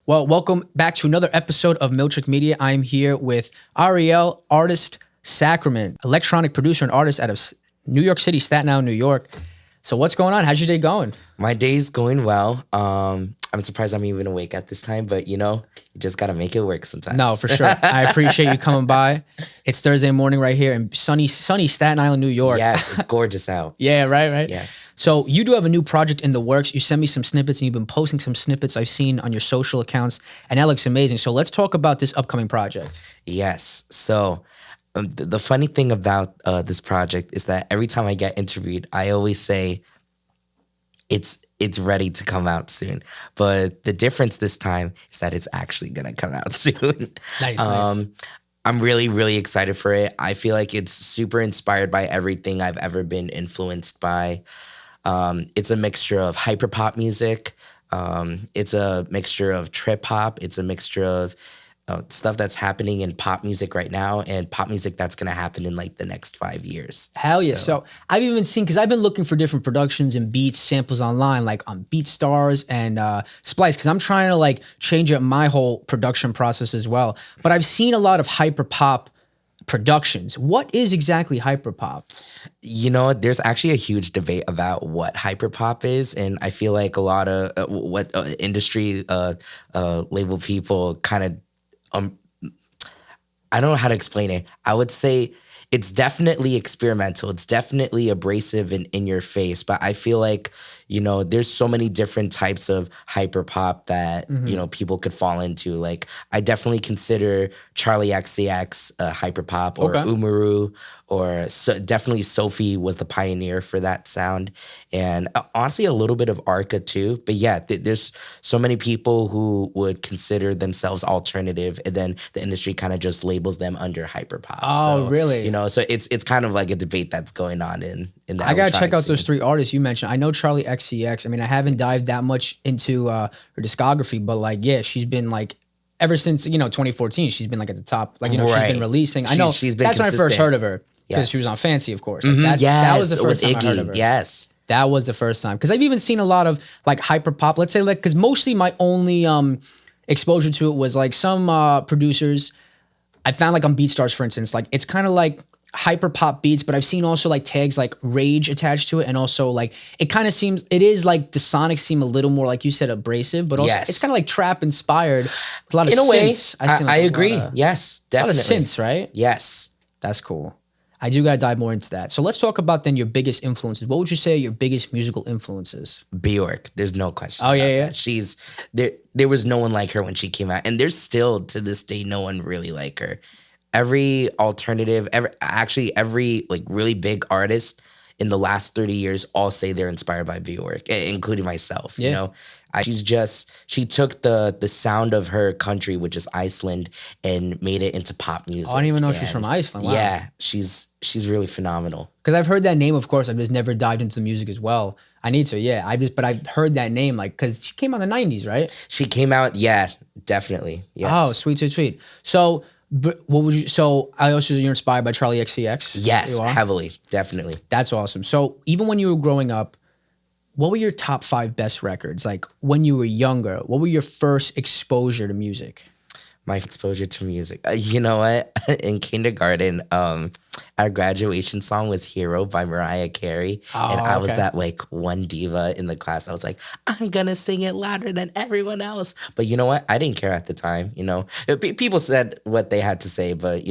Well, welcome back to another episode of Miltrick Media. I'm here with Ariel, artist, Sacrvment, electronic producer and artist out of New York City, Staten Island, New York. So what's going on? How's your day going? My day's going well. I'm surprised I'm even awake at this time, but you just gotta make it work sometimes. No, for sure. I appreciate you coming by. It's Thursday morning right here in sunny Staten Island, New York. Yes, it's gorgeous out. Yeah, right. Yes. So you do have a new project in the works. You sent me some snippets and you've been posting some snippets I've seen on your social accounts, and that looks amazing. So let's talk about this upcoming project. Yes. So the funny thing about this project is that every time I get interviewed, I always say it's ready to come out soon. But the difference this time is that it's actually gonna come out soon. Nice. I'm really, really excited for it. I feel like it's super inspired by everything I've ever been influenced by. It's a mixture of hyperpop music. It's a mixture of trip hop. It's a mixture of stuff that's happening in pop music right now and pop music that's going to happen in like the next 5 years. Hell yeah. So I've even seen, because I've been looking for different productions and beats, samples online, like on BeatStars and Splice, because I'm trying to like change up my whole production process as well. But I've seen a lot of hyperpop productions. What is exactly hyperpop? There's actually a huge debate about what hyperpop is, and I feel like a lot of what industry label people kind of I don't know how to explain it. I would say it's definitely experimental. It's definitely abrasive and in your face. But I feel like, there's so many different types of hyperpop that, people could fall into. Like, I definitely consider Charlie XCX hyperpop, or Umaru, or definitely Sophie was the pioneer for that sound. And honestly, a little bit of Arca too. But yeah, there's so many people who would consider themselves alternative, and then the industry kind of just labels them under hyperpop. Oh, so, really? So it's kind of like a debate that's going on in the I gotta check out scene. those three artists you mentioned. I know Charlie XCX. I mean, I haven't dived that much into her discography, but like, yeah, she's been like, ever since 2014, she's been like at the top. Like, she's been releasing. I know she's been that's consistent. when I first heard of her, because Yes. she was on Fancy, of course. Like, that was the first time Iggy. I heard of her. Yes. That was the first time, because I've even seen a lot of like hyper pop. Let's say like, because mostly my only exposure to it was like some producers I found like on BeatStars, for instance. Like, it's kind of like hyper pop beats, but I've seen also like tags like rage attached to it, and also like it kind of seems, it is like the sonics seem a little more, like you said, abrasive, but also it's kind of like trap inspired. A lot of In a synths. way, seen, like, I agree. Yes, a lot of definitely. synths, right? Yes. That's cool. I do gotta dive more into that. So let's talk about then your biggest influences. What would you say are your biggest musical influences? Bjork, there's no question. Oh, about yeah. that. She's there was no one like her when she came out, and there's still to this day no one really like her. Every alternative, every like really big artist in the last 30 years all say they're inspired by Bjork, including myself. Yeah. She took the sound of her country, which is Iceland, and made it into pop music. I don't even know she's from Iceland. Wow. Yeah, she's really phenomenal. Because I've heard that name, of course. I've just never dived into the music as well. I need to, yeah. But I've heard that name, like, because she came out in the 90s, right? She came out, yeah, definitely. Yes. Oh, sweet. So, but what would you? So, I also you're inspired by Charlie XCX. Yes, You are? heavily, definitely. That's awesome. So, even when you were growing up, what were your top 5 best records? Like when you were younger, what were your first exposure to music? My exposure to music. You know what? In kindergarten, our graduation song was "Hero" by Mariah Carey, and I was that like one diva in the class. I was like, I'm gonna sing it louder than everyone else. But you know what? I didn't care at the time. People said what they had to say, but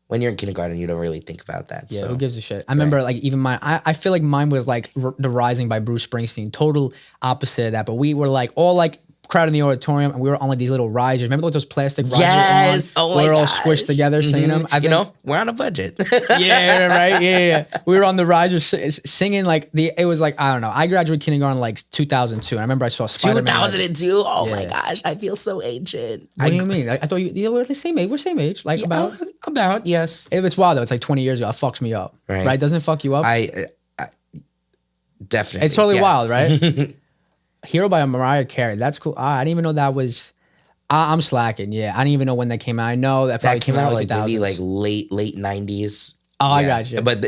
when you're in kindergarten, you don't really think about that. Yeah, so. who gives a shit? I remember like even mine, I feel like mine was like The Rising by Bruce Springsteen, total opposite of that. But we were like all like crowd in the auditorium, and we were on like these little risers. Remember like those plastic risers? Yes. Oh my we were all gosh. squished together singing them. We're on a budget. Yeah, right. Yeah. We were on the risers singing like it was like, I don't know. I graduated kindergarten like 2002. I remember I saw Spider-Man. 2002. Oh my gosh, I feel so ancient. What do you mean? I thought you were the same age. We're same age. Like about yes. It's wild though. It's like 20 years ago. It fucks me up. Right? Doesn't it fuck you up? I definitely. It's totally wild, right? Hero by Mariah Carey. That's cool. I didn't even know that was. I'm slacking. Yeah, I didn't even know when that came out. I know that probably came out like maybe like late 90s. Oh, I got you. But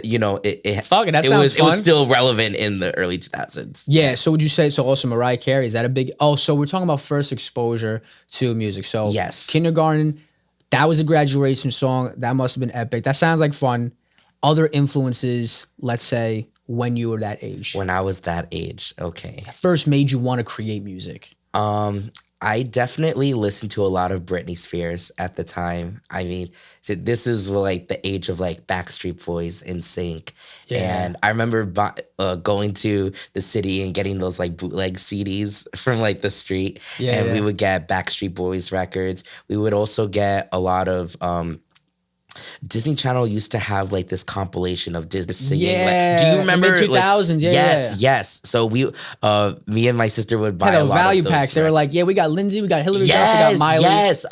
Fuck it, that sounds it was fun. still relevant in the early 2000s. Yeah. So would you say, so also Mariah Carey, is that a big, oh, so we're talking about first exposure to music. So Yes. kindergarten, that was a graduation song. That must have been epic. That sounds like fun. Other influences, let's say, when you were that age. When I was that age, okay. First made you want to create music. I definitely listened to a lot of Britney Spears at the time. I mean, this is like the age of like Backstreet Boys, NSYNC. Yeah. And I remember going to the city and getting those like bootleg CDs from like the street. Yeah, and yeah. we would get Backstreet Boys records. We would also get a lot of Disney Channel used to have like this compilation of Disney singing. Yeah, Do you remember? in the 2000s, yeah, Yes, yeah. yes. So me and my sister would buy Had a those lot value of those packs. They were like, yeah, we got Lindsay, we got Hillary Duff, we got Miley. Yes,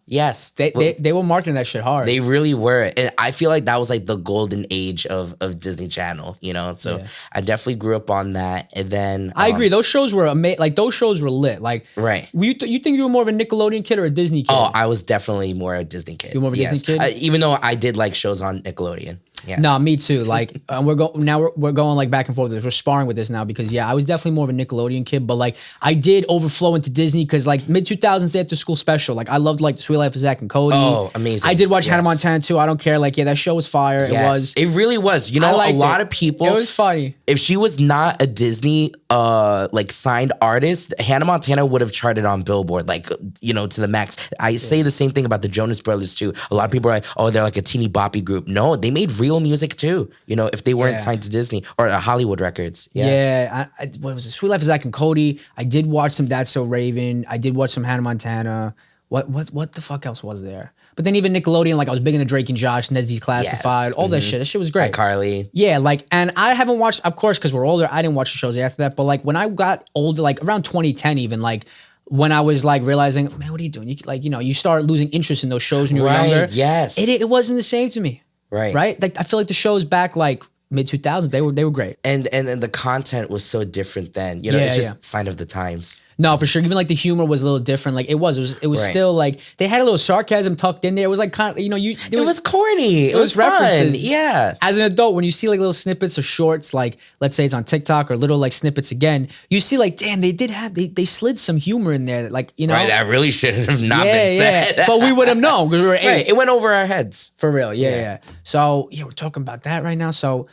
yes. They were marketing that shit hard. They really were. And I feel like that was like the golden age of Disney Channel, So Yeah. I definitely grew up on that. And then I agree. Those shows were amazing. Like those shows were lit. Like, right. You think you were more of a Nickelodeon kid or a Disney kid? Oh, I was definitely more a Disney kid. You were more of a Disney kid? Even though I did like shows on Nickelodeon. Yes. No, me too. Like we're going like back and forth with this. We're sparring with this now because I was definitely more of a Nickelodeon kid, but like I did overflow into Disney because like mid 2000s they had the school special. Like I loved like the Sweet Life of Zach and Cody. Oh, amazing. I did watch Hannah Yes. Montana too. I don't care. Like that show was fire. Yes. It really was. I A liked lot it. of people. It was funny. If she was not a Disney like signed artist, Hannah Montana would have charted on Billboard like to the max. I say the same thing about the Jonas Brothers too. A lot of people are like, oh, they're like a teeny boppy group. No, they made real music too. If they weren't Yeah. signed to Disney or Hollywood Records. Yeah. Yeah, what was it? Sweet Life of Zach and Cody. I did watch some That's So Raven. I did watch some Hannah Montana. What the fuck else was there? But then even Nickelodeon, like I was big into Drake and Josh, Ned's Declassified, all that shit. That shit was great. Carly. Yeah, like, and I haven't watched, of course, because we're older. I didn't watch the shows after that. But like when I got older, like around 2010, even like when I was like realizing, man, what are you doing? You start losing interest in those shows when you were Right, younger. yes. It wasn't the same to me. Right. Right. Like I feel like the shows back like mid 2000s, they were great. And the content was so different then. Yeah, It's just yeah. sign of the times. No, for sure. Even like the humor was a little different. Like it was Right. still like they had a little sarcasm tucked in there. It was like kind of It was corny. It was references. fun. Yeah. As an adult, when you see like little snippets or shorts, like let's say it's on TikTok or little like snippets again, you see like, damn, they slid some humor in there. Like, Right. That really should have not yeah, been said. yeah. But we would have known because we were 8. Right. It went over our heads. For real. Yeah, Yeah. yeah. So yeah, we're talking about that right now. So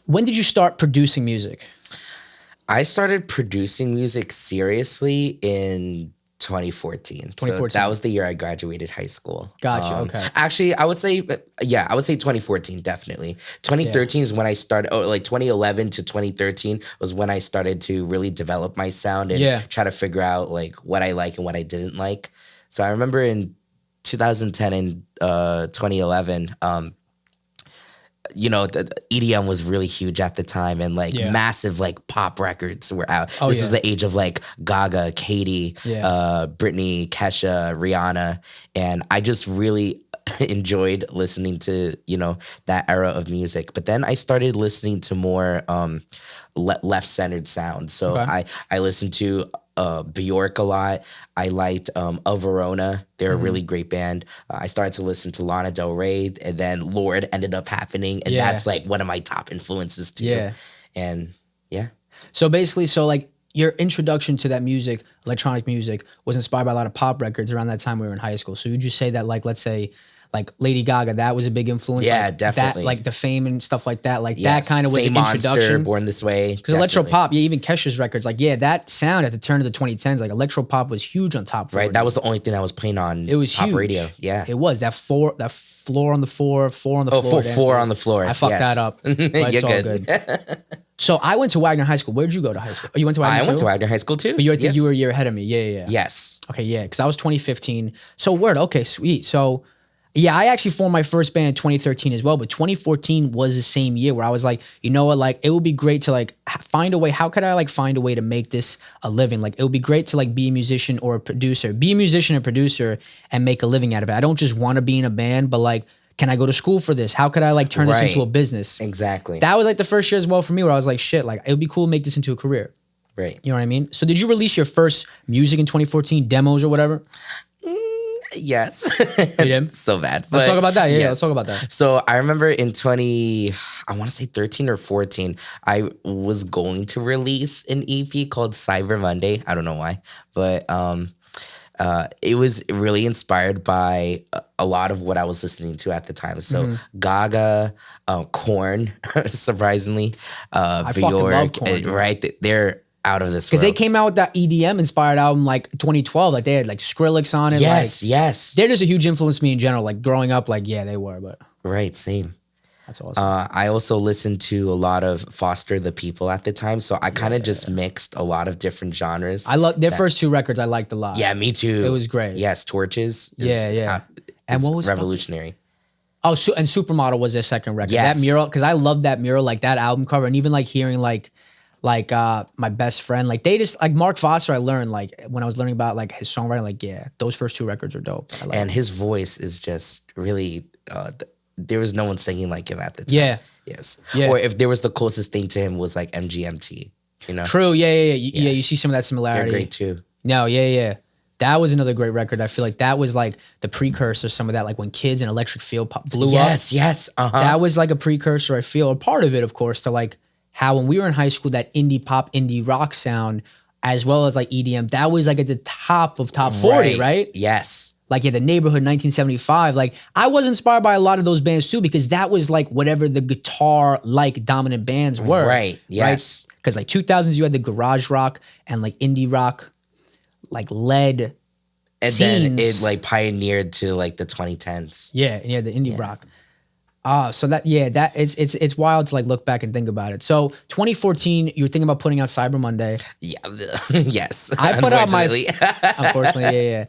when did you start producing music? I started producing music seriously in 2014. So 2014. that was the year I graduated high school. Gotcha, okay. Actually, I would say 2014, definitely. 2013 is when I started, like 2011 to 2013 was when I started to really develop my sound and try to figure out like what I like and what I didn't like. So I remember in 2010 and 2011, the EDM was really huge at the time and like massive like pop records were out. This was the age of like Gaga, Katy, Britney, Kesha, Rihanna. And I just really enjoyed listening to, that era of music. But then I started listening to more left-centered sounds. So I listened to Bjork a lot. I liked Verona. They're a really great band. I started to listen to Lana Del Rey, and then Lorde ended up happening, and that's like one of my top influences too. Yeah. And yeah. So basically, like your introduction to that music, electronic music, was inspired by a lot of pop records around that time we were in high school. So would you say that like, let's say, like Lady Gaga, that was a big influence? Yeah, like definitely. That, like the Fame and stuff like that. Like that kind of was Fame an Monster, introduction. Born This Way. Because electro pop, even Kesha's records, like that sound at the turn of the 2010s, like electro pop was huge on top 40. Right, that was the only thing that was playing on it was pop huge. radio. Yeah. It was that floor on the floor, four on the floor. Four on the floor. I fucked that up. But it's all good. So I went to Wagner High School. Where did you go to high school? Oh, you went to Wagner I went to Wagner High School too. But I think you were a year ahead of me. Yeah. Yes. Okay, yeah, because I was 2015. So word, okay, sweet. So yeah, I actually formed my first band in 2013 as well, but 2014 was the same year where I was like, you know what, like it would be great to like find a way. How could I like find a way to make this a living? Like it would be great to like be a musician or a producer, and make a living out of it. I don't just want to be in a band, but like, can I go to school for this? How could I like turn this into a business? Exactly. That was like the first year as well for me where I was like, shit, like it would be cool to make this into a career. Right. You know what I mean? So did you release your first music in 2014, demos or whatever? Yes. did? So bad. Let's but talk about that. Yeah, yes. let's talk about that. So I remember in I want to say 13 or 14, I was going to release an EP called Cyber Monday. I don't know why, but it was really inspired by a lot of what I was listening to at the time. So Gaga, Korn, surprisingly, I fucking love Bjork, Korn, dude. right? They're out of this Because world. they came out with that EDM inspired album like 2012. Like they had like Skrillex on it. Yes, like, yes. They're just a huge influence to me in general. Like growing up, like, yeah, they were, but Right, same. that's awesome. I also listened to a lot of Foster the People at the time, so I kind of just mixed a lot of different genres. I love their first two records. I liked a lot. Yeah, me too. It was great. Yes, Torches. And what was revolutionary? Oh, and Supermodel was their second record. Yes. That mural, because I love that mural, like that album cover, and even like hearing like my best friend, like they just like Mark Foster. I learned like when I was learning about like his songwriting, like yeah, those first two records are dope. I like And his voice is just really. There was no one singing like him at the time. Yeah. Yes. Yeah. Or if there was the closest thing to him was like MGMT. You know. True. Yeah. You see some of that similarity. They're great too. No. Yeah. That was another great record. I feel like that was like the precursor. Some of that, like when Kids and Electric Field blew up. Yes. That was like a precursor. I feel, a part of it, of course, to like how when we were in high school, that indie pop, indie rock sound, as well as like EDM, that was like at the top of top 40, right? Yes. Like the Neighborhood 1975. Like I was inspired by a lot of those bands too, because that was like whatever the guitar like dominant bands were. Right. Yes. Because like 2000s, you had the garage rock and like indie rock, like led And scenes. then it like pioneered to like the 2010s. Yeah, and yeah, the indie rock. So that it's wild to like look back and think about it. So 2014, you were thinking about putting out Cyber Monday. Yeah. Yes. I put out my Unfortunately. yeah.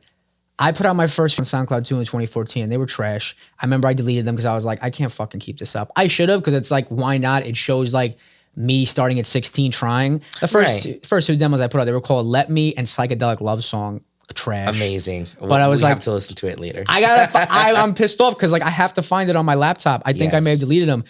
I put out my first on SoundCloud too in 2014. They were trash. I remember I deleted them because I was like, I can't fucking keep this up. I should have, because it's like, why not? It shows like me starting at 16 trying. The first two demos I put out, they were called Let Me and Psychedelic Love Song. Trash. Amazing. But I was we like, have to listen to it later. I'm pissed off because like I have to find it on my laptop. I think I may have deleted them,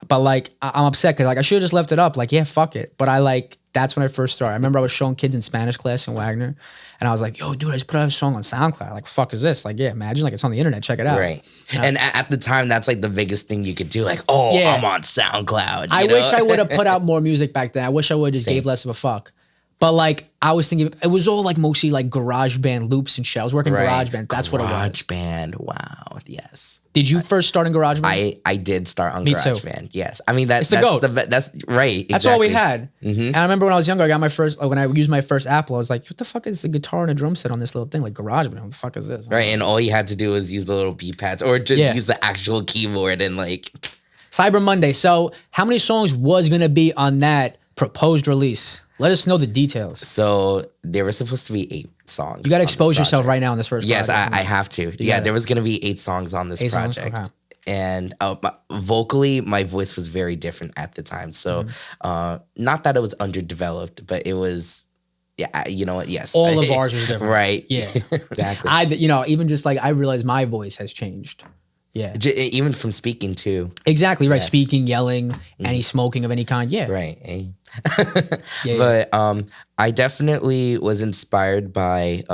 but like I'm upset because like I should have just left it up. Like, yeah, fuck it. But I like, that's when I first started. I remember I was showing kids in Spanish class in Wagner, and I was like, yo, dude, I just put out a song on SoundCloud. Like, fuck is this? Like, yeah, imagine like it's on the internet. Check it out. Right. And at the time, that's like the biggest thing you could do. Like, I'm on SoundCloud. I wish I would have put out more music back then. I wish I would have just gave less of a fuck. But like I was thinking, it was all like mostly like garage band loops and shit. I was working garage band. That's what it was. Garage band. Wow. Yes. Did you first start in garage band? I did start on Me garage too. band. Yes. I mean that's GOAT. that's right. That's all we had. And I remember when I was younger, I got my first, when I used my first Apple, I was like, what the fuck is the guitar and a drum set on this little thing? Like garage band. What the fuck is this? Right. And all you had to do was use the little beat pads or just use the actual keyboard and like. Cyber Monday. So how many songs was going to be on that proposed release? Let us know the details. So there were supposed to be 8 songs. You got to expose yourself right now on this first project. project. Yes, I have to. Yeah, there was going to be 8 songs on this project. Okay. And vocally, my voice was very different at the time. So not that it was underdeveloped, but it was, yeah, you know what? Yes. All of ours was different. Right. Yeah. Exactly. Even just like I realized my voice has changed. Yeah. Even from speaking too. Exactly, right. Yes. Speaking, yelling, any smoking of any kind. Yeah. Right. But I definitely was inspired by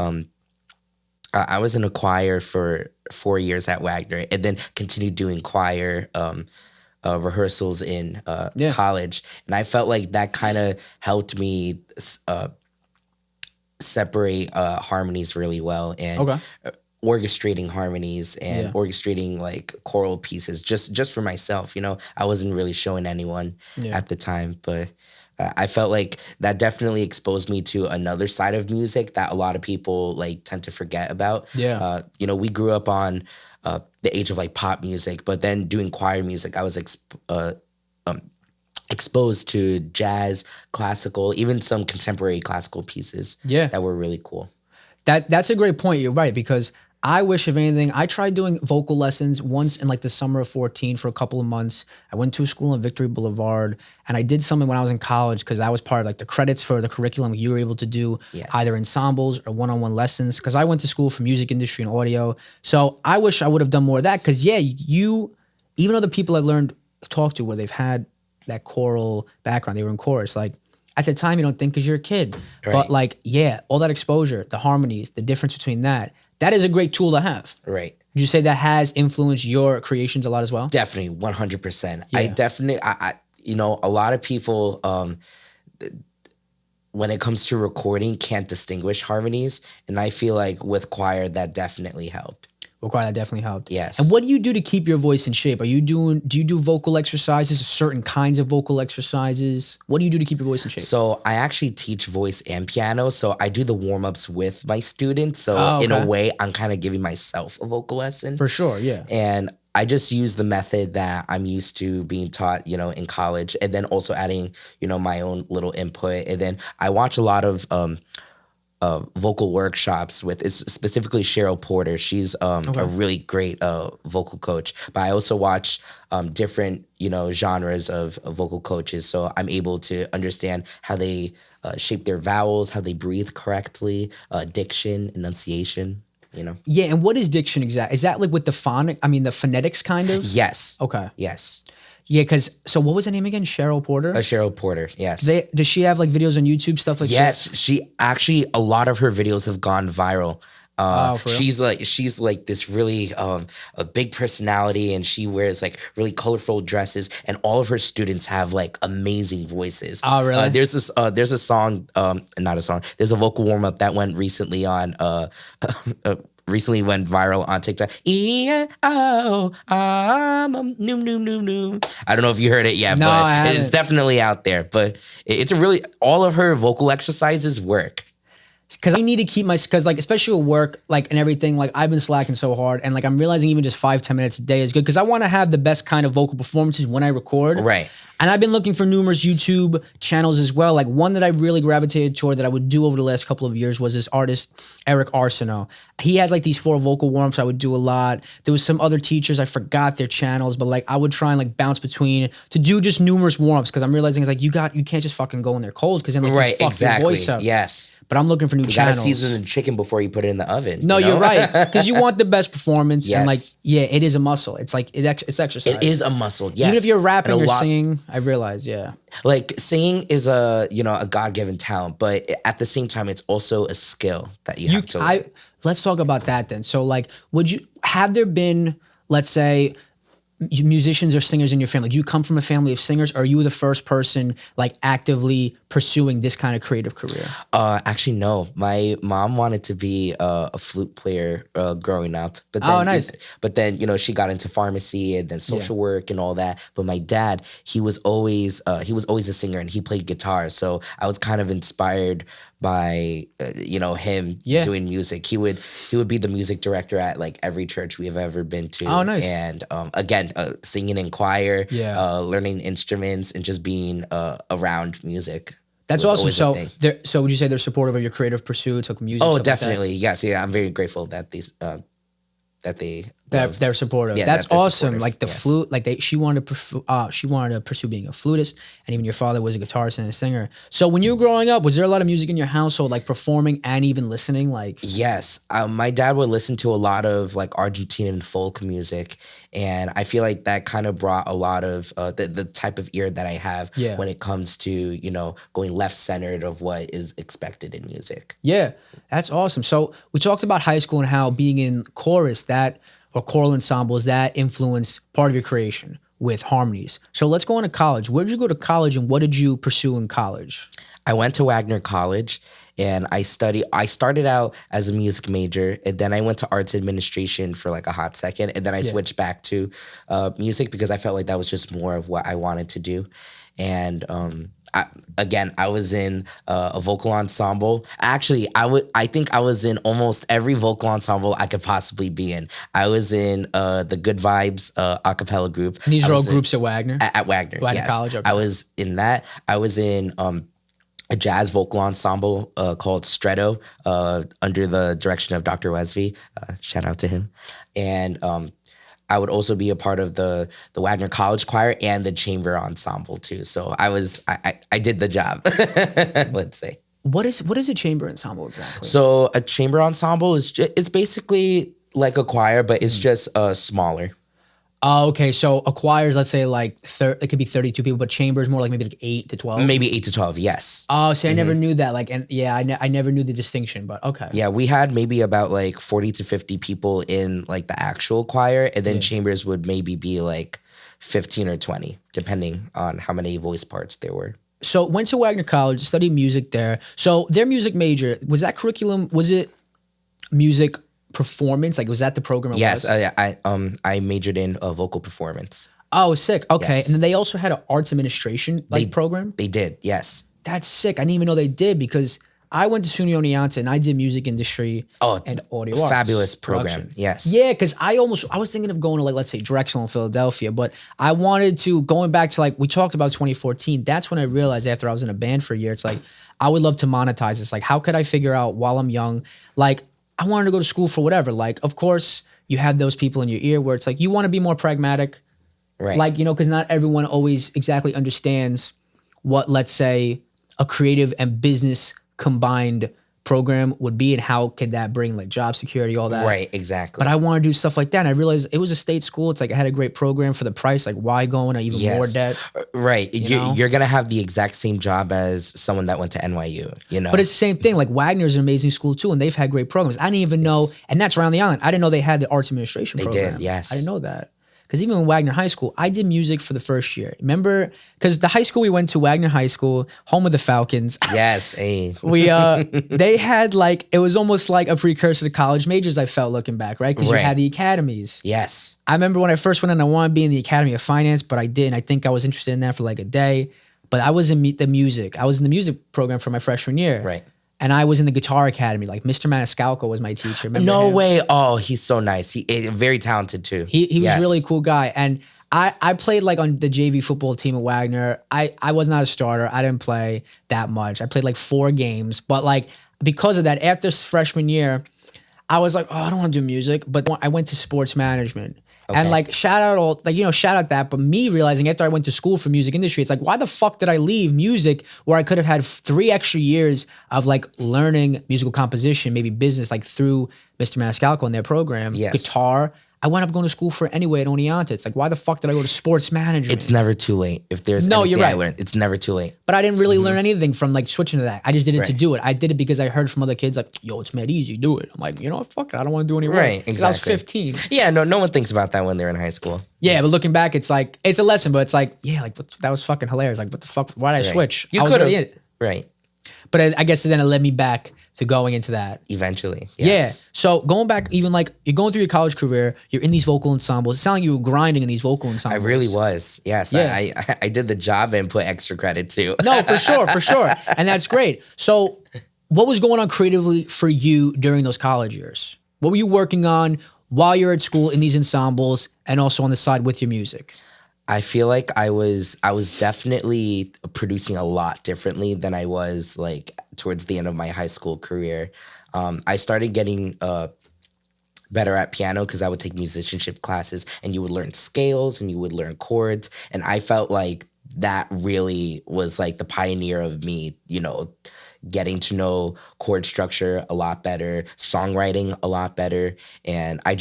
I was in a choir for 4 years at Wagner and then continued doing choir rehearsals in college. And I felt like that kind of helped me separate harmonies really well and orchestrating harmonies and orchestrating like choral pieces just for myself. You know, I wasn't really showing anyone at the time, but I felt like that definitely exposed me to another side of music that a lot of people like tend to forget about. Yeah. You know, we grew up on the age of like pop music, but then doing choir music, I was exposed to jazz, classical, even some contemporary classical pieces that were really cool. That's a great point. You're right, because I wish, if anything, I tried doing vocal lessons once in like the summer of 14 for a couple of months. I went to a school on Victory Boulevard, and I did something when I was in college because that was part of like the credits for the curriculum. You were able to do either ensembles or one-on-one lessons because I went to school for music industry and audio. So I wish I would have done more of that because even though the people I talked to where they've had that choral background, they were in chorus, like at the time you don't think because you're a kid. Right. But like, all that exposure, the harmonies, the difference between that that is a great tool to have. Right. Would you say that has influenced your creations a lot as well? Definitely, 100%. Yeah. I definitely, a lot of people, when it comes to recording, can't distinguish harmonies, and I feel like with choir that definitely helped. Choir, that definitely helped. Yes. And what do you do to keep your voice in shape? Do you do vocal exercises, certain kinds of vocal exercises? What do you do to keep your voice in shape? So I actually teach voice and piano, so I do the warm-ups with my students. So in a way, I'm kind of giving myself a vocal lesson. For sure, yeah. And I just use the method that I'm used to being taught, in college, and then also adding, my own little input. And then I watch a lot of vocal workshops with, it's specifically Cheryl Porter. She's a really great vocal coach. But I also watch different, genres of vocal coaches. So I'm able to understand how they shape their vowels, how they breathe correctly, diction, enunciation. Yeah, and what is diction exactly? Is that like with the the phonetics kind of? Yes. Okay. Yes. Yeah, because, so what was the name again? Cheryl Porter? Cheryl Porter, yes. Does she have like videos on YouTube, stuff like that? Yes, she actually, a lot of her videos have gone viral. For real? She's like this really a big personality, and she wears like really colorful dresses, and all of her students have like amazing voices. Oh, really? There's a song, not a song. There's a vocal warm up that went recently on recently went viral on TikTok. I don't know if you heard it yet, No, but it's definitely out there. But it's a really, all of her vocal exercises work. Because I need to keep because like, especially at work, like, and everything, like, I've been slacking so hard, and like, I'm realizing even just 5-10 minutes a day is good, because I want to have the best kind of vocal performances when I record. Right. And I've been looking for numerous YouTube channels as well. Like, one that I really gravitated toward that I would do over the last couple of years was this artist, Eric Arsenault. He has like these 4 vocal warm-ups I would do a lot. There was some other teachers, I forgot their channels, but like, I would try and like bounce between to do just numerous warm-ups, because I'm realizing it's like, you can't just fucking go in there cold, because then like, you fuck your voice up. Yes. But I'm looking for new channels. You gotta season the chicken before you put it in the oven. No, you're right, because you want the best performance. Yes. And like, yeah, it is a muscle. It's like it's exercise. It is a muscle. Yes. Even if you're rapping or singing, I realize, yeah. Like, singing is a God-given talent, but at the same time, it's also a skill that you have to learn. Let's talk about that then. So like, have there been, let's say, musicians or singers in your family? Do you come from a family of singers, or are you the first person like actively pursuing this kind of creative career? Actually, no. My mom wanted to be a flute player growing up, but then, nice. But then she got into pharmacy and then social work and all that. But my dad, he was always a singer, and he played guitar. So I was kind of inspired by him doing music. He would be the music director at like every church we have ever been to. Oh, nice. And again, singing in choir, learning instruments, and just being around music. That's awesome. So would you say they're supportive of your creative pursuits, like music? Oh, definitely. Like yes. Yeah, I'm very grateful that they're supportive. Yeah, that's that they're awesome. supportive. Like the flute, like she wanted to pursue being a flutist, and even your father was a guitarist and a singer. So when you were growing up, was there a lot of music in your household, like performing and even listening? Like, yes, my dad would listen to a lot of like Argentinian folk music, and I feel like that kind of brought a lot of the type of ear that I have when it comes to going left centered of what is expected in music. Yeah, that's awesome. So we talked about high school and how being in chorus or choral ensembles, that influenced part of your creation with harmonies. So let's go on to college. Where did you go to college, and what did you pursue in college? I went to Wagner College, and I started out as a music major, and then I went to arts administration for like a hot second, and then I switched back to music because I felt like that was just more of what I wanted to do. And I was in a vocal ensemble. Actually, I think I was in almost every vocal ensemble I could possibly be in. I was in the Good Vibes a cappella group. And these are all groups at Wagner? At Wagner, yes. College, okay. I was in that. I was in a jazz vocal ensemble called Stretto under the direction of Dr. Wesby. Shout out to him. And I would also be a part of the Wagner College Choir and the chamber ensemble too. So I did the job, let's say. What is a chamber ensemble exactly? So a chamber ensemble is basically like a choir, but it's just smaller. Oh, okay. So a choir is, let's say, like it could be 32 people, but chamber is more like maybe like 8 to 12. Maybe 8 to 12, yes. Oh, see, I never knew that. Like, and yeah, I never knew the distinction, but okay. Yeah, we had maybe about like 40 to 50 people in like the actual choir, and then chambers would maybe be like 15 or 20, depending on how many voice parts there were. So went to Wagner College, studied music there. So their music major, was that curriculum, was it music performance? Like, was that the program? Yes, I majored in vocal performance. Oh, sick. Okay. Yes. And then they also had an arts administration program? They did, yes. That's sick. I didn't even know they did, because I went to SUNY Oneonta and I did music industry and audio arts. Fabulous program, production. yes. Yeah, because I was thinking of going to, like, let's say Drexel in Philadelphia, but I wanted to, going back to, like, we talked about 2014, that's when I realized, after I was in a band for a year, it's like, I would love to monetize this. Like, how could I figure out while I'm young, like, I wanted to go to school for whatever. Like, of course, you have those people in your ear where it's like, you want to be more pragmatic. Right. Like, you know, because not everyone always exactly understands what, let's say, a creative and business combined program would be, and how could that bring, like, job security, all that. Right, exactly. But I want to do stuff like that. And I realized it was a state school. It's like, I had a great program for the price. Like, why go into even more debt? Right. You're going to have the exact same job as someone that went to NYU, you know? But it's the same thing. Like, Wagner's an amazing school too, and they've had great programs. I didn't even know, and that's around the island. I didn't know they had the arts administration program. They did, yes. I didn't know that. Because even in Wagner High School, I did music for the first year. Remember? Because the high school we went to, Wagner High School, home of the Falcons. Yes, hey. They had, like, it was almost like a precursor to college majors, I felt, looking back, right? Because you had the academies. Yes. I remember when I first went in, I wanted to be in the Academy of Finance, but I didn't. I think I was interested in that for like a day. But I was in the music. I was in the music program for my freshman year. Right. And I was in the guitar academy. Like, Mr. Maniscalco was my teacher. Remember No him? way. Oh, he's so nice. He very talented too. He was a really cool guy. And I played, like, on the JV football team at Wagner. I was not a starter. I didn't play that much. I played like 4 games. But, like, because of that, after freshman year, I was like, oh, I don't want to do music. But I went to sports management. Okay. And, like, shout out that. But me realizing after I went to school for music industry, it's like, why the fuck did I leave music where I could have had 3 extra years of, like, learning musical composition, maybe business, like, through Mr. Maniscalco and their program, guitar. I wound up going to school for it anyway at Oneonta. It's like, why the fuck did I go to sports management? It's never too late. If there's anything I learned, it's never too late. But I didn't really learn anything from, like, switching to that. I just did it to do it. I did it because I heard from other kids, like, yo, it's mad easy, do it. I'm like, you know what, fuck it, I don't want to do any work. Right, exactly. Because I was 15. Yeah, no one thinks about that when they're in high school. Yeah, but looking back, it's like, it's a lesson, but it's like, yeah, like, that was fucking hilarious. Like, what the fuck, why did I switch? You could have. Right. But I guess then it led me back to going into that. Eventually, yes. Yeah. So going back, even, like, you're going through your college career, you're in these vocal ensembles. It sounded like you were grinding in these vocal ensembles. I really was. Yes. Yeah. I did the job and put extra credit too. No, for sure. And that's great. So what was going on creatively for you during those college years? What were you working on while you're at school in these ensembles and also on the side with your music? I feel like I was definitely producing a lot differently than I was, like, towards the end of my high school career. I started getting better at piano because I would take musicianship classes, and you would learn scales and you would learn chords. And I felt like that really was, like, the pioneer of me, you know, getting to know chord structure a lot better, songwriting a lot better. And I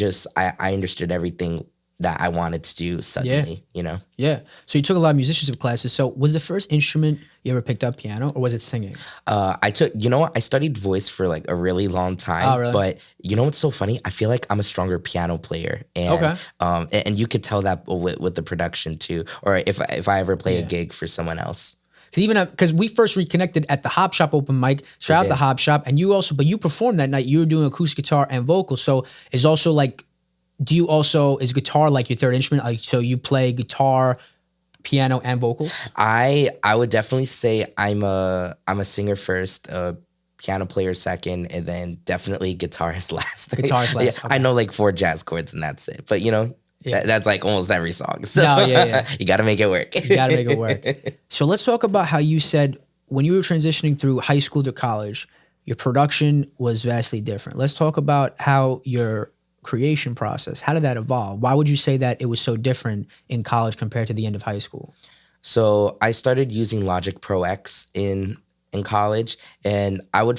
understood everything that I wanted to do suddenly, you know? Yeah. So you took a lot of musicianship classes. So was the first instrument you ever picked up piano, or was it singing? I studied voice for, like, a really long time. Oh, really? But you know what's so funny? I feel like I'm a stronger piano player. And, and you could tell that with the production too, or if I ever play a gig for someone else. Because we first reconnected at the Hop Shop open mic. Shout out the Hop Shop. And you performed that night. You were doing acoustic guitar and vocals. So it's also, like, is guitar, like, your third instrument? Like, so you play guitar, piano, and vocals? I would definitely say I'm a singer first, piano player second, and then definitely guitarist last. Guitarist last. Yeah, okay. I know, like, 4 jazz chords and that's it. But, you know, that's like almost every song. So you got to make it work. You got to make it work. So let's talk about how you said when you were transitioning through high school to college, your production was vastly different. Let's talk about how your creation process, how did that evolve? Why would you say that it was so different in college compared to the end of high school? So I started using Logic Pro X in college, and I would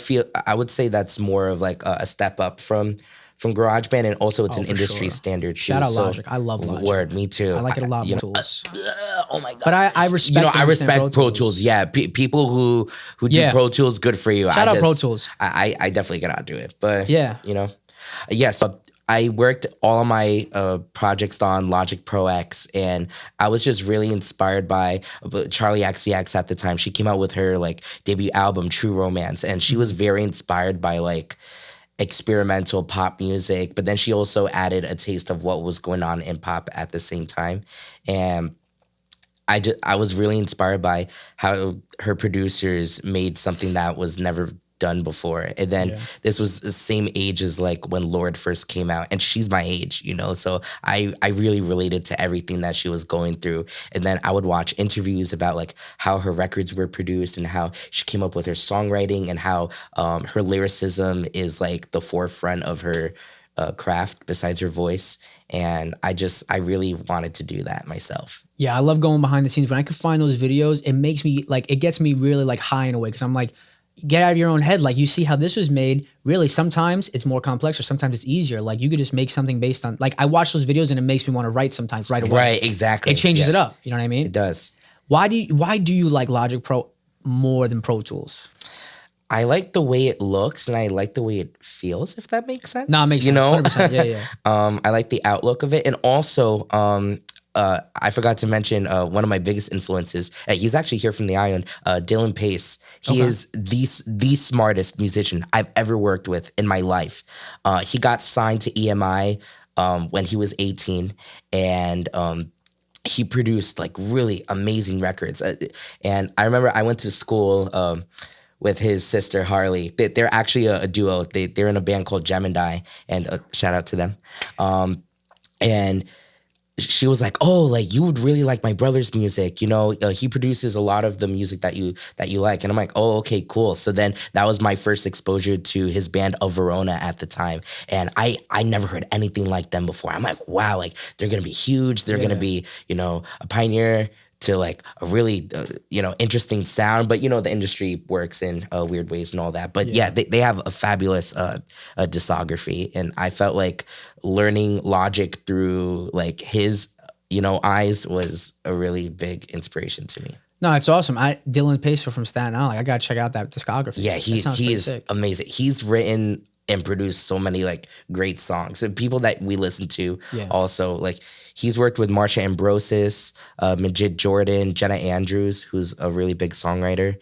say that's more of, like, a step up from from GarageBand, and also it's an for industry sure. standard too. Shout out So, Logic. I love Logic. Word, me too. I like it a lot more. Tools. Oh my god! But I respect. You know, I understand respect Pro Tools. Yeah, people who do Yeah. Pro Tools, good for you. Shout out Pro Tools. I definitely cannot do it. But Yeah. you know, yes. I worked all of my projects on Logic Pro X, and I was just really inspired by Charlie XCX at the time. She came out with her like debut album, True Romance, and she was very inspired by like experimental pop music. But then she also added a taste of what was going on in pop at the same time, and I was really inspired by how her producers made something that was never done before. And then this was the same age as like when Lorde first came out, and she's my age, you know, so I really related to everything that she was going through. And then I would watch interviews about like how her records were produced and how she came up with her songwriting, and how her lyricism is like the forefront of her craft besides her voice. And I really wanted to do that myself. Yeah, I love going behind the scenes. When I can find those videos, it makes me like, it gets me really like high in a way, because I'm like, get out of your own head. Like, you see how this was made. Really, sometimes it's more complex, or sometimes it's easier. Like, you could just make something based on, like, I watch those videos and it makes me want to write sometimes right away. Right, exactly. It changes it up. You know what I mean? It does. Why do you like Logic Pro more than Pro Tools? I like the way it looks, and I like the way it feels, if that makes sense. No, it makes sense. 100%. Yeah. I like the outlook of it. And also, I forgot to mention one of my biggest influences. He's actually here from the Ion, Dylan Pace. He is the smartest musician I've ever worked with in my life. He got signed to EMI when he was 18, and he produced like really amazing records. And I remember I went to school with his sister Harley. They're actually a duo. They're in a band called Gemini, and shout out to them. And she was like, "Oh, like you would really like my brother's music. You know, he produces a lot of the music that you like." And I'm like, "Oh, okay, cool." So then that was my first exposure to his band of Verona at the time, and I never heard anything like them before. I'm like, "Wow, like they're gonna be huge. They're gonna be, you know, a pioneer to like a really interesting sound." But you know, the industry works in weird ways and all that. But yeah, they have a fabulous discography, and I felt like learning Logic through like his eyes was a really big inspiration to me. No, it's awesome. Dylan Pace from Staten Island. Like, I gotta check out that discography. Yeah, he is sick. Amazing. He's written and produced so many like great songs, and people that we listen to also. Like, he's worked with Marsha Ambrosius, Majid Jordan, Jenna Andrews, who's a really big songwriter.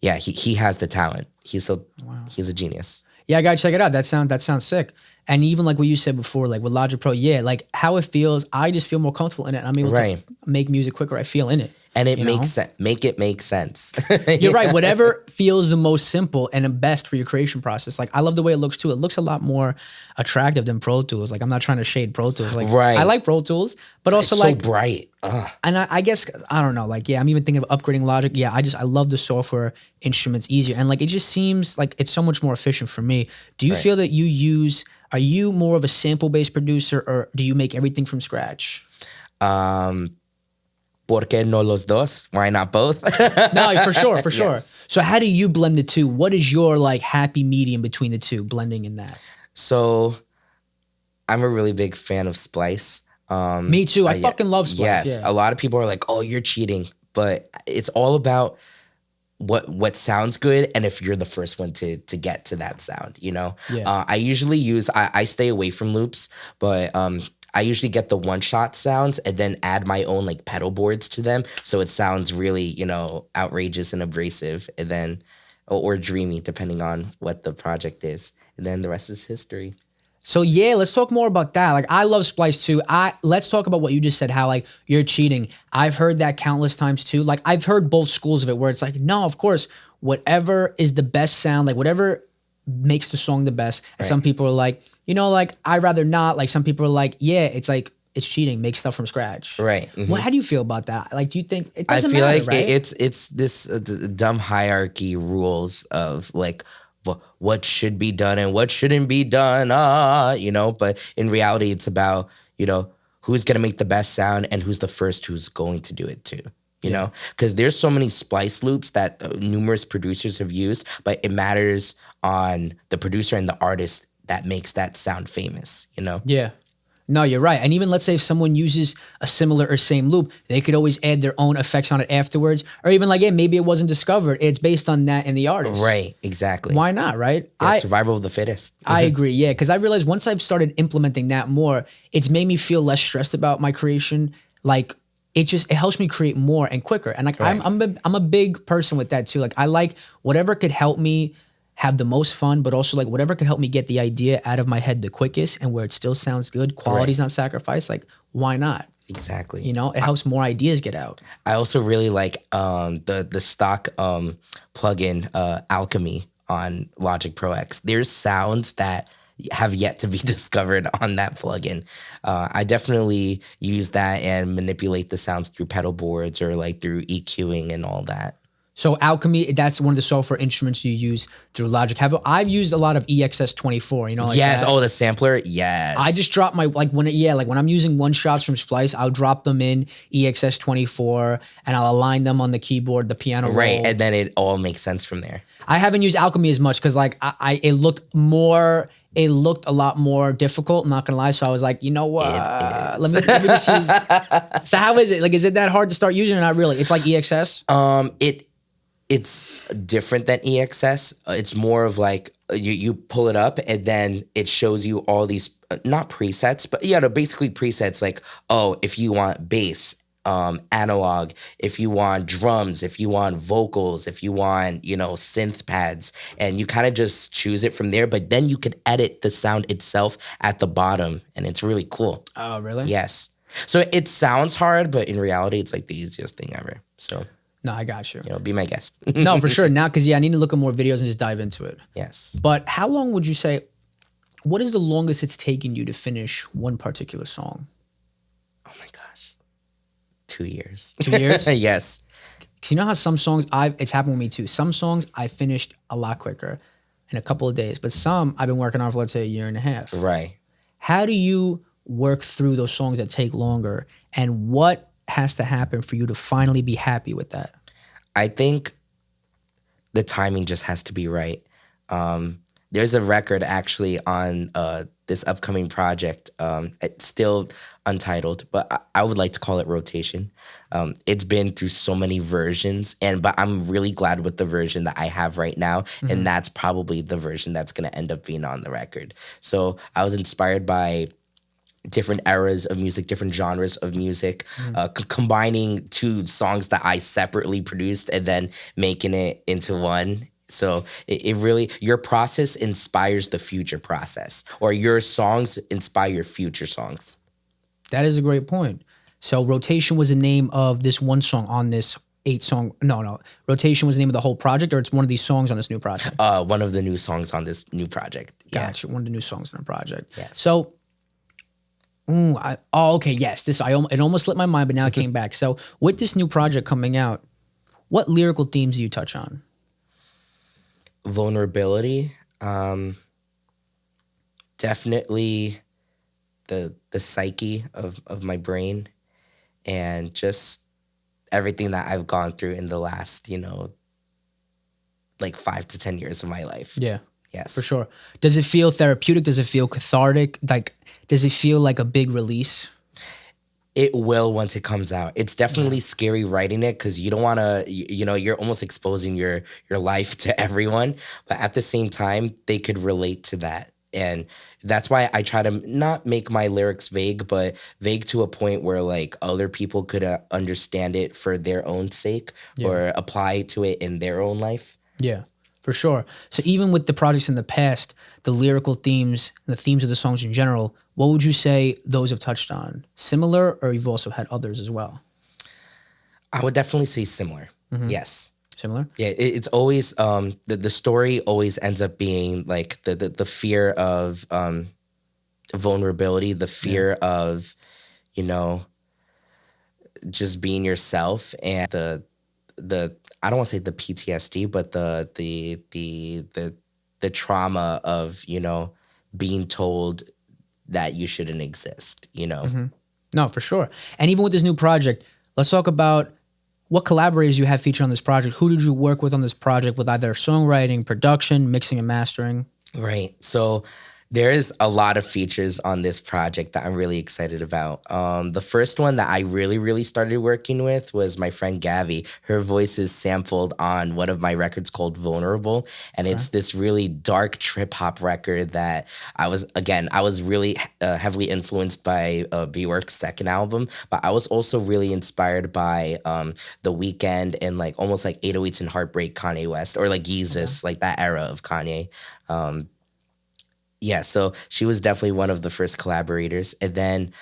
Yeah, he has the talent. He's a genius. Yeah, I gotta check it out. That sounds sick. And even like what you said before, like with Logic Pro, like how it feels, I just feel more comfortable in it. I'm able to make music quicker. I feel in it. And it makes sense. Make it make sense. You're right. Whatever feels the most simple and the best for your creation process. Like, I love the way it looks too. It looks a lot more attractive than Pro Tools. Like, I'm not trying to shade Pro Tools. Like, I like Pro Tools, but also it's like so bright. And I guess, I don't know. Like, I'm even thinking of upgrading Logic. Yeah, I love the software instruments easier. And like, it just seems like it's so much more efficient for me. Do you feel that are you more of a sample-based producer, or do you make everything from scratch? ¿Por qué no los dos? Why not both? No, for sure. Yes. So how do you blend the two? What is your like happy medium between the two, blending in that? So I'm a really big fan of Splice. Me too. I fucking love Splice. Yes. A lot of people are like, "Oh, you're cheating." But it's all about what sounds good, and if you're the first one to get to that sound, you know? I usually I stay away from loops, but I usually get the one-shot sounds and then add my own like pedal boards to them, so it sounds really, outrageous and abrasive, and then or dreamy, depending on what the project is. And then the rest is history. So yeah, let's talk more about that. Like, I love Splice too. Let's talk about what you just said, how like you're cheating. I've heard that countless times too. Like, I've heard both schools of it, where it's like, no, of course, whatever is the best sound, like whatever makes the song the best. And some people are like, like I'd rather not. Like, some people are like, yeah, it's like it's cheating, make stuff from scratch. Right. Mm-hmm. Well, how do you feel about that? Like, do you think it doesn't matter? I feel matter, like right? it's this dumb hierarchy rules of like what should be done and what shouldn't be done, but in reality, it's about, who's going to make the best sound and who's the first who's going to do it too, you know? Because there's so many splice loops that numerous producers have used, but it matters on the producer and the artist that makes that sound famous, you know? Yeah. No, you're right. And even let's say if someone uses a similar or same loop, they could always add their own effects on it afterwards. Or even like, yeah, maybe it wasn't discovered. It's based on that in the artist. Right, exactly. Why not, right? Yeah, survival of the fittest. I agree, yeah. Because I realized once I've started implementing that more, it's made me feel less stressed about my creation. Like it helps me create more and quicker. And like Right. I'm a big person with that too. Like I like whatever could help me have the most fun, but also like whatever could help me get the idea out of my head the quickest and where it still sounds good. Quality's not sacrificed. Like why not? Exactly. You know, it helps more ideas get out. I also really like the stock plugin Alchemy on Logic Pro X. There's sounds that have yet to be discovered on that plugin. I definitely use that and manipulate the sounds through pedal boards or like through EQing and all that. So Alchemy, that's one of the software instruments you use through Logic. I've used a lot of EXS24, you know, like Yes. that. Oh, the sampler. Yes. I just drop my like when I'm using one shots from Splice, I'll drop them in EXS24 and I'll align them on the keyboard, the piano right, roll. and then it all makes sense from there. I haven't used Alchemy as much because like it looked a lot more difficult. I'm not gonna lie. So I was like, you know what? Let me just use. So how is it? Like, is it that hard to start using or not really? It's like EXS. It's different than EXS. It's more of like you pull it up and then it shows you all these not presets, but yeah, basically presets like, oh, if you want bass, analog, if you want drums, if you want vocals, if you want, you know, synth pads, and you kind of just choose it from there. But then you can edit the sound itself at the bottom, and it's really cool. Oh, really? Yes. So it sounds hard, but in reality, it's like the easiest thing ever. So. No, I got you. You know, be my guest. No, for sure. Now, because I need to look at more videos and just dive into it. Yes. But how long would you say? What is the longest it's taken you to finish one particular song? Oh my gosh, 2 years. 2 years? Yes. Because you know how some songs it's happened with me too. Some songs I finished a lot quicker in a couple of days, but some I've been working on for let's say a year and a half. Right. How do you work through those songs that take longer, and what has to happen for you to finally be happy with that? I think the timing just has to be right. There's a record actually on this upcoming project. It's still untitled, but I would like to call it Rotation. It's been through so many versions, but I'm really glad with the version that I have right now, and that's probably the version that's going to end up being on the record. So I was inspired by different eras of music, different genres of music, combining two songs that I separately produced and then making it into one. So it really, your process inspires the future process, or your songs inspire your future songs. That is a great point. So Rotation was the name of this one song on this 8-song. No. Rotation was the name of the whole project, or it's one of these songs on this new project? One of the new songs on this new project. Yeah. Gotcha. One of the new songs on the project. Yes. So, okay, yes. It almost slipped my mind, but now it came back. So with this new project coming out, what lyrical themes do you touch on? Vulnerability. Definitely the psyche of my brain, and just everything that I've gone through in the last, like 5 to 10 years of my life. Yeah. Yes. For sure. Does it feel therapeutic? Does it feel cathartic? Like, does it feel like a big release? It will once it comes out. It's definitely scary writing it because you don't want to, you're almost exposing your life to everyone. But at the same time, they could relate to that. And that's why I try to not make my lyrics vague, but vague to a point where like other people could understand it for their own sake or apply to it in their own life. Yeah, for sure. So even with the projects in the past, the lyrical themes, the themes of the songs in general, what would you say those have touched on? Similar, or you've also had others as well? I would definitely say similar. Yes. Similar? Yeah, it's always the story always ends up being like the fear of vulnerability, the fear of just being yourself, and the I don't want to say the PTSD, but the trauma of being told that you shouldn't exist. No, for sure. And even with this new project, let's talk about what collaborators you have featured on this project. Who did you work with on this project with either songwriting, production, mixing, and mastering? Right. So There's a lot of features on this project that I'm really excited about. The first one that I really started working with was my friend Gavi. Her voice is sampled on one of my records called Vulnerable. And it's this really dark trip hop record that I was really heavily influenced by Bjork's second album, but I was also really inspired by The Weeknd and like almost like 808s and Heartbreak Kanye West, or like Yeezus, like that era of Kanye. Yeah, so she was definitely one of the first collaborators. And then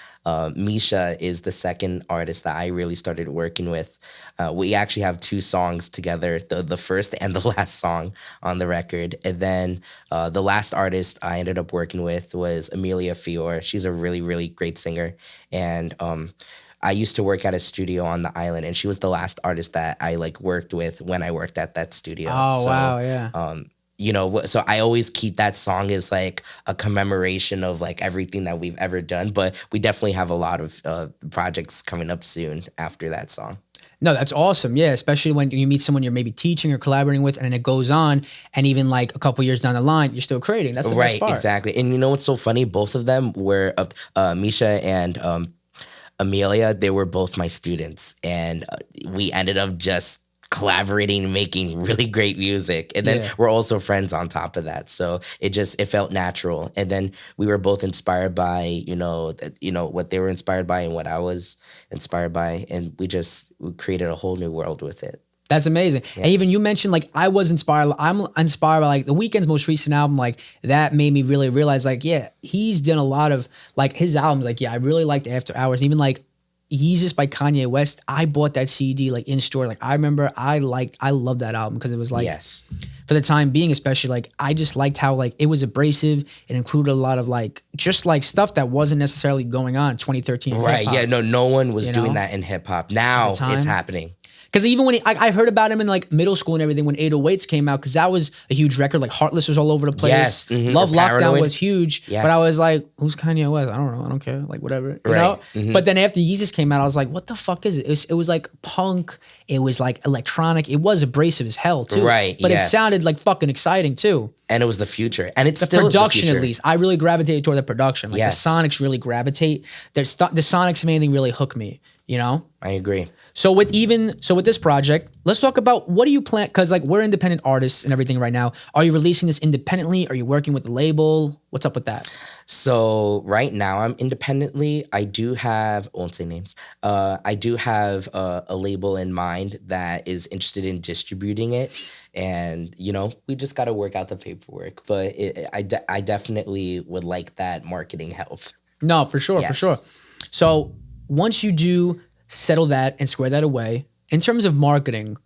Misha is the second artist that I really started working with. We actually have two songs together, the first and the last song on the record. And then the last artist I ended up working with was Amelia Fior. She's a really great singer. And I used to work at a studio on the island, and she was the last artist that I like worked with when I worked at that studio. Oh, wow, yeah. You know, so I always keep that song as like a commemoration of like everything that we've ever done. But we definitely have a lot of projects coming up soon after that song. No, that's awesome. Yeah, especially when you meet someone you're maybe teaching or collaborating with, and then it goes on, and even like a couple years down the line, you're still creating. That's the best part. Exactly. And you know what's so funny? Both of them were Misha and Amelia. They were both my students, and we ended up just collaborating, making really great music. And then we're also friends on top of that. So it felt natural. And then we were both inspired by, what they were inspired by and what I was inspired by. And we created a whole new world with it. That's amazing. Yes. And even you mentioned like I'm inspired by like The Weeknd's most recent album. Like that made me really realize like, yeah, he's done a lot of like his albums. Like, yeah, I really liked After Hours. Even like Yeezus by Kanye West. I bought that CD like in store. Like I remember I loved that album because it was like, for the time being, especially like I just liked how like it was abrasive. It included a lot of like just like stuff that wasn't necessarily going on in 2013. Right. Yeah. No one was doing that in hip hop. Now it's happening. Because even when I heard about him in like middle school and everything, when 808s came out, because that was a huge record. Like Heartless was all over the place. Yes. Love Lockdown was huge. Yes. But I was like, who's Kanye West? I don't know. I don't care. Like whatever. You know? But then after Yeezus came out, I was like, what the fuck is it? It was like punk. It was like electronic. It was abrasive as hell too. Right. But it sounded like fucking exciting too. And it was the future. And it's the still production, the future. At least. I really gravitated toward the production. Like the Sonics really gravitate. The Sonics mainly really hook me, you know? I agree. So with this project, let's talk about what do you plan? Because like we're independent artists and everything right now. Are you releasing this independently? Are you working with the label? What's up with that? So right now I'm independently. I do have, I won't say names. I do have a label in mind that is interested in distributing it. And, we just got to work out the paperwork. But I definitely would like that marketing help. No, for sure, for sure. So once you do settle that and square that away, in terms of marketing,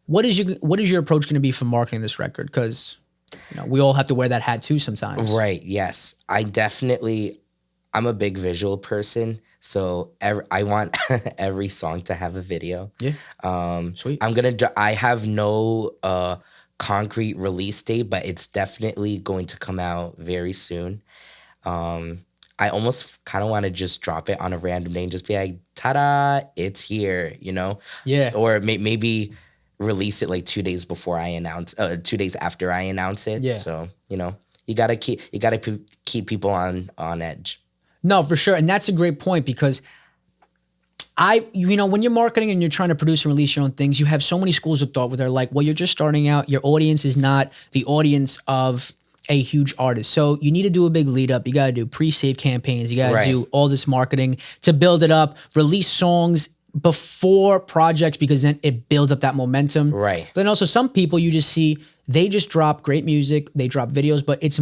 what is your approach going to be for marketing this record? Because we all have to wear that hat too sometimes. Right. Yes. I'm a big visual person. So I want every song to have a video. Yeah. Sweet. I have no concrete release date, but it's definitely going to come out very soon. I almost kind of want to just drop it on a random day and just be like, ta-da, it's here, Yeah. Or maybe release it like 2 days before I announce, 2 days after I announce it. Yeah. So, you gotta keep people on edge. No, for sure. And that's a great point because when you're marketing and you're trying to produce and release your own things, you have so many schools of thought where they're like, well, you're just starting out. Your audience is not the audience of a huge artist. So you need to do a big lead up. You got to do pre-save campaigns. You got to do all this marketing to build it up, release songs before projects because then it builds up that momentum. Right. But then also some people you just see, they just drop great music, they drop videos, but it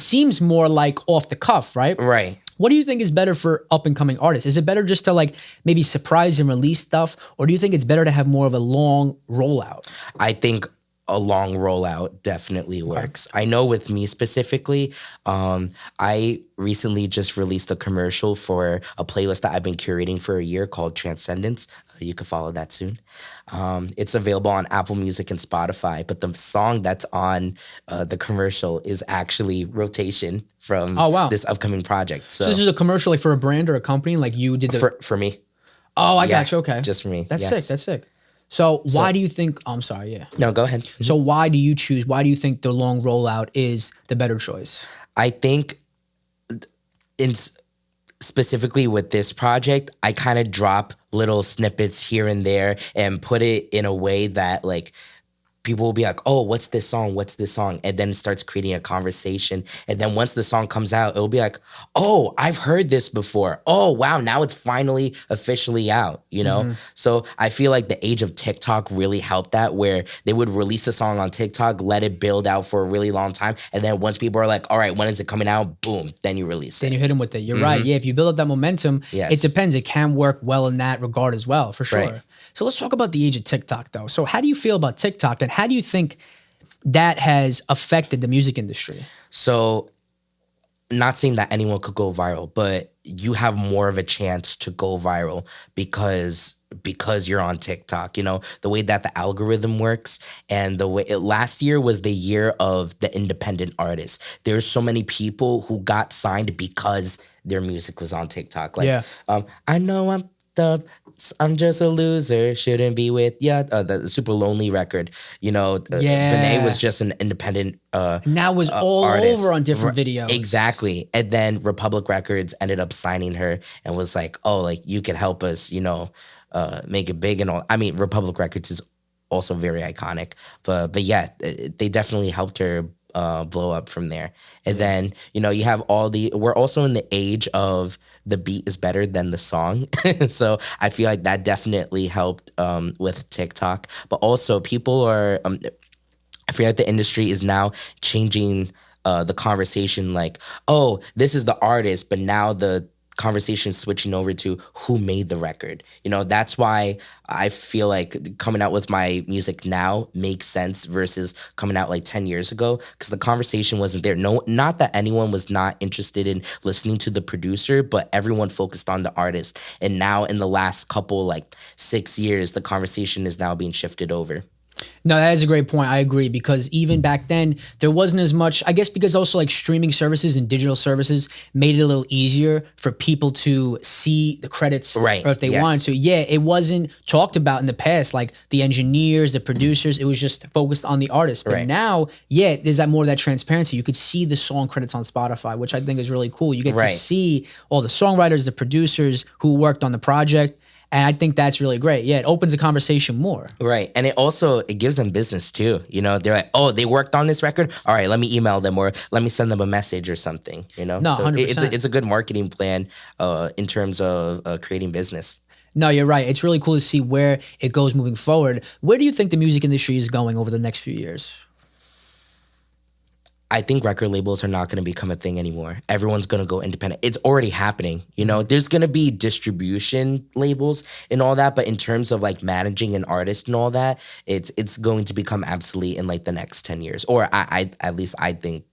seems more like off the cuff, right? Right. What do you think is better for up and coming artists? Is it better just to like maybe surprise and release stuff? Or do you think it's better to have more of a long rollout? I think a long rollout definitely works. I know with me specifically, I recently just released a commercial for a playlist that I've been curating for a year called Transcendence. You can follow that soon. It's available on Apple Music and Spotify, but the song that's on the commercial is actually Rotation from this upcoming project. So this is a commercial like for a brand or a company? Like you did for me. Oh, I got you. Okay. Just for me. That's sick. That's sick. So why do you think, I'm sorry, yeah. No, go ahead. So why do you think the long rollout is the better choice? I think in specifically with this project, I kind of drop little snippets here and there and put it in a way that like people will be like, oh, what's this song? What's this song? And then it starts creating a conversation. And then once the song comes out, it'll be like, oh, I've heard this before. Oh, wow, now it's finally officially out, you know? So I feel like the age of TikTok really helped that, where they would release a song on TikTok, let it build out for a really long time. And then once people are like, all right, when is it coming out? Boom, then you release it. Then you hit them with it. You're right. Yeah, if you build up that momentum, Yes. it depends. It can work well in that regard as well, for sure. Right. So let's talk about the age of TikTok, though. So how do you feel about TikTok, and how do you think that has affected the music industry? So, not saying that anyone could go viral, but you have more of a chance to go viral because you're on TikTok. You know, the way that the algorithm works, and the way last year was the year of the independent artists. There's so many people who got signed because their music was on TikTok. Like, I know I'm just a loser, shouldn't be with the Super Lonely record. You know, Benet was just an independent And that was all artist. over on different videos. Exactly. And then Republic Records ended up signing her and was like, oh, like you could help us, you know, make it big and all. I mean, Republic Records is also very iconic, but yeah, they definitely helped her blow up from there. And then, you know, you have we're also in the age of the beat is better than the song. So I feel like that definitely helped with TikTok. But also people are, I feel like the industry is now changing the conversation, like, oh, this is the artist, but now the conversation switching over to who made the record. You know, that's why I feel like coming out with my music now makes sense versus coming out like 10 years ago, because the conversation wasn't there. No, not that anyone was not interested in listening to the producer, but everyone focused on the artist. And now in the last couple, like 6 years, the conversation is now being shifted over. No, that is a great point. I agree, because even back then there wasn't as much, I guess, because also like streaming services and digital services made it a little easier for people to see the credits, Right. or if they wanted to. Yeah, it wasn't talked about in the past, like the engineers, the producers. It was just focused on the artist. But Right. now, yeah, there's that more of that transparency. You could see the song credits on Spotify, which I think is really cool. You get Right. to see all the songwriters, the producers who worked on the project. And I think that's really great. Yeah, it opens the conversation more. Right. And it gives them business too. You know, they're like, oh, they worked on this record. All right, let me email them or let me send them a message or something, you know? No, so 100%. it's a good marketing plan in terms of creating business. No, you're right. It's really cool to see where it goes moving forward. Where do you think the music industry is going over the next few years? I think record labels are not going to become a thing anymore. Everyone's going to go independent. It's already happening. You know, there's going to be distribution labels and all that, but in terms of like managing an artist and all that, it's going to become obsolete in like the next 10 years. Or I at least I think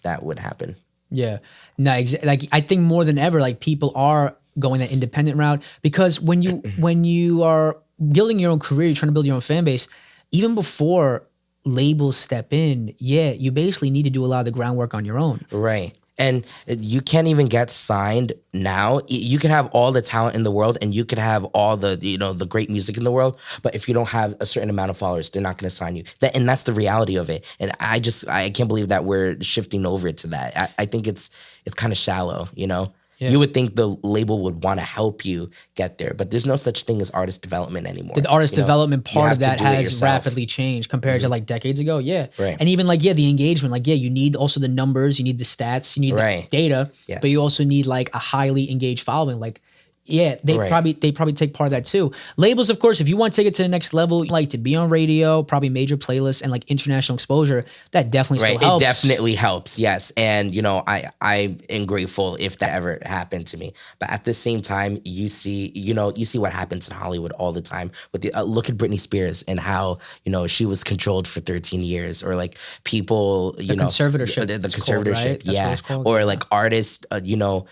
that would happen. Yeah. No, like I think more than ever, like people are going that independent route, because when you are building your own career, you're trying to build your own fan base, even before labels step in, yeah, you basically need to do a lot of the groundwork on your own. Right. And you can't even get signed now. You can have all the talent in the world and you could have all the, you know, the great music in the world. But if you don't have a certain amount of followers, they're not going to sign you. And that's the reality of it. And I can't believe that we're shifting over to that. I think it's kind of shallow, you know? Yeah. You would think the label would want to help you get there, but there's no such thing as artist development anymore. The artist development part of that has yourself. rapidly changed compared to like decades ago. Yeah. Right. And even like, yeah, the engagement, like, yeah, you need also the numbers, you need the stats, you need the data, Yes. but you also need like a highly engaged following. Like, yeah, they Right. probably take part of that too. Labels, of course, if you want to take it to the next level, like to be on radio, probably major playlists and like international exposure, that definitely still helps. It definitely helps, yes. And, you know, I am grateful if that ever happened to me. But at the same time, you see what happens in Hollywood all the time. With the look at Britney Spears and how, you know, she was controlled for 13 years, or like people, The conservatorship. the it's called, conservatorship, right? That's what yeah. it's called. Or like artists, you know,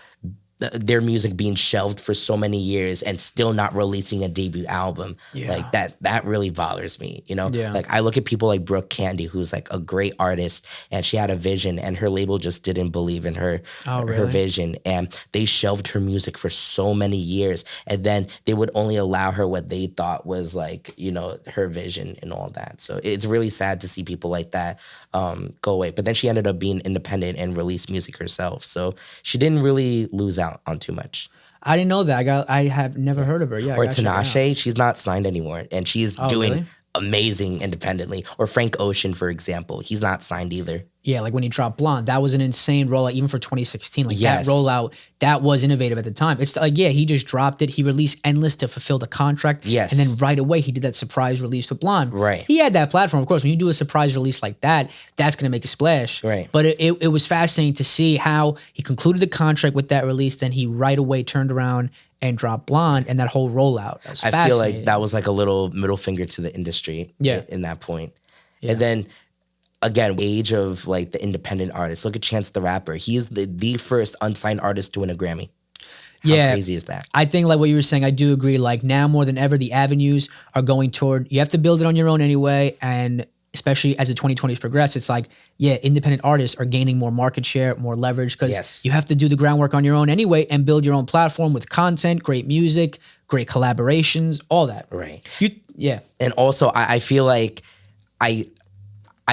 their music being shelved for so many years and still not releasing a debut album. Yeah. Like that really bothers me, you know? Yeah. Like I look at people like Brooke Candy, who's like a great artist, and she had a vision and her label just didn't believe in her, Oh, her really? vision. And they shelved her music for so many years. And then they would only allow her what they thought was like, you know, her vision and all that. So it's really sad to see people like that go away. But then she ended up being independent and released music herself. So she didn't really lose out on too much. I didn't know that. I have never heard of her. Yeah. Or I gotta check it out. Tinashe, she's not signed anymore, and she's doing really? amazing independently. Or Frank Ocean, for example, he's not signed either. Yeah, like when he dropped Blonde, that was an insane rollout, even for 2016. Like Yes. that rollout, that was innovative at the time. It's like, yeah, he just dropped it. He released Endless to fulfill the contract. Yes. And then right away, he did that surprise release with Blonde. Right. He had that platform. Of course, when you do a surprise release like that, that's going to make a splash. Right. But it was fascinating to see how he concluded the contract with that release. Then he right away turned around and dropped Blonde and that whole rollout. That was I feel fascinating. like that was like a little middle finger to the industry. Yeah. In that point. And then again, age of like the independent artist. Look at Chance the Rapper. He is the first unsigned artist to win a Grammy. How crazy is that? I think like what you were saying, I do agree. Like now more than ever, the avenues are going toward, you have to build it on your own anyway. And especially as the 2020s progress, it's like, yeah, independent artists are gaining more market share, more leverage because Yes. you have to do the groundwork on your own anyway and build your own platform with content, great music, great collaborations, all that. Right. Yeah. And also I feel like I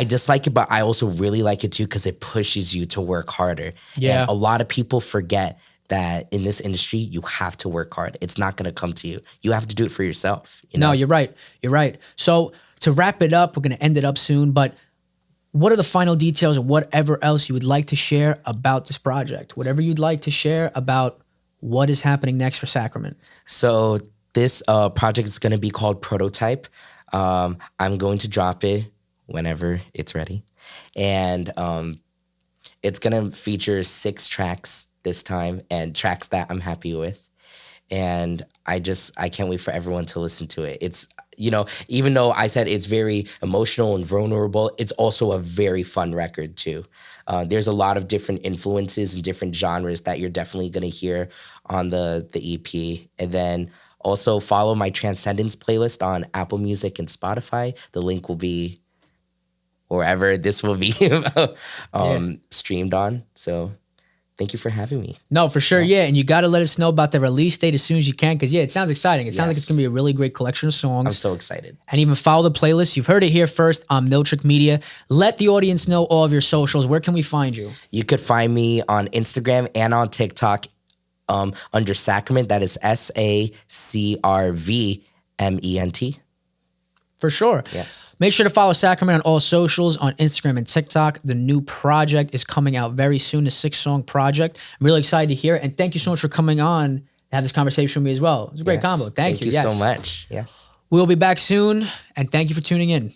dislike it, but I also really like it too because it pushes you to work harder. Yeah. And a lot of people forget that in this industry, you have to work hard. It's not going to come to you. You have to do it for yourself. You know? No, you're right. You're right. So to wrap it up, we're going to end it up soon, but what are the final details or whatever else you would like to share about this project? Whatever you'd like to share about what is happening next for Sacrvment. So this project is going to be called Prototype. I'm going to drop it whenever it's ready. And it's going to feature 6 tracks this time and tracks that I'm happy with. And I can't wait for everyone to listen to it. It's, you know, even though I said it's very emotional and vulnerable, it's also a very fun record too. There's a lot of different influences and different genres that you're definitely going to hear on the EP. And then also follow my Transcendence playlist on Apple Music and Spotify. The link will be wherever this will be streamed on. So thank you for having me. No, for sure. Yeah. And you got to let us know about the release date as soon as you can. Cause yeah, it sounds exciting. It sounds like it's going to be a really great collection of songs. I'm so excited. And even follow the playlist. You've heard it here first on Miltrick Media. Let the audience know all of your socials. Where can we find you? You could find me on Instagram and on TikTok under Sacrvment. That is SACRVMENT. For sure. Yes. Make sure to follow Sacrvment on all socials, on Instagram and TikTok. The new project is coming out very soon, a 6-song project. I'm really excited to hear it. And thank you so much for coming on to have this conversation with me as well. It was a great combo. Thank you. Thank you so much. Yes. We'll be back soon. And thank you for tuning in.